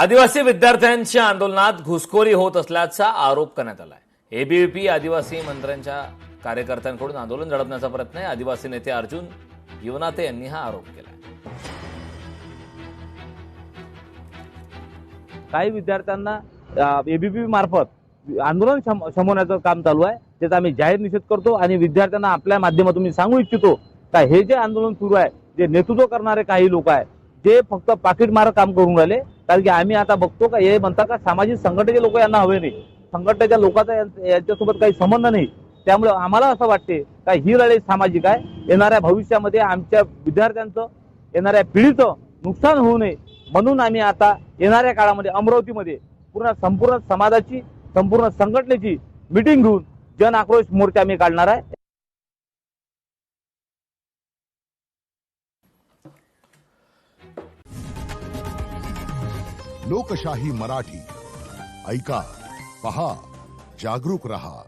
आदिवासी विद्यार्थ्यांच्या आंदोलनात घुसखोरी होत असल्याचा आरोप करण्यात आला आहे। एबीव्हीपी आदिवासी मंत्र्यांच्या कार्यकर्त्यांकडून आंदोलन दडपण्याचा प्रयत्न आहे। आदिवासी नेते अर्जुन युवनाते यांनी हा आरोप केला। काही विद्यार्थ्यांना एबीव्हीपी मार्फत आंदोलन शमवण्याचं काम चालू आहे, त्याचा आम्ही जाहीर निषेध करतो आणि विद्यार्थ्यांना आपल्या माध्यमातून मी सांगू इच्छितो का हे जे आंदोलन सुरू आहे, जे नेतृत्व करणारे काही लोक आहेत जे फक्त पाकिटमार काम करून राहिले। कारण की आम्ही आता बघतो का हे म्हणतात का सामाजिक संघटनेचे लोक यांना हवे नाही, संघटनेच्या लोकांचा यांच्यासोबत काही संबंध नाही। त्यामुळे आम्हाला असं वाटते का ही लढाई सामाजिक आहे। येणाऱ्या भविष्यामध्ये आमच्या विद्यार्थ्यांचं, येणाऱ्या पिढीचं नुकसान होऊ नये म्हणून आम्ही आता येणाऱ्या काळामध्ये अमरावतीमध्ये संपूर्ण समाजाची, संपूर्ण संघटनेची मीटिंग घेऊन जन आक्रोश मोर्चा आम्ही काढणार आहे। लोकशाही मराठी ऐका, पहा, जागरूक रहा।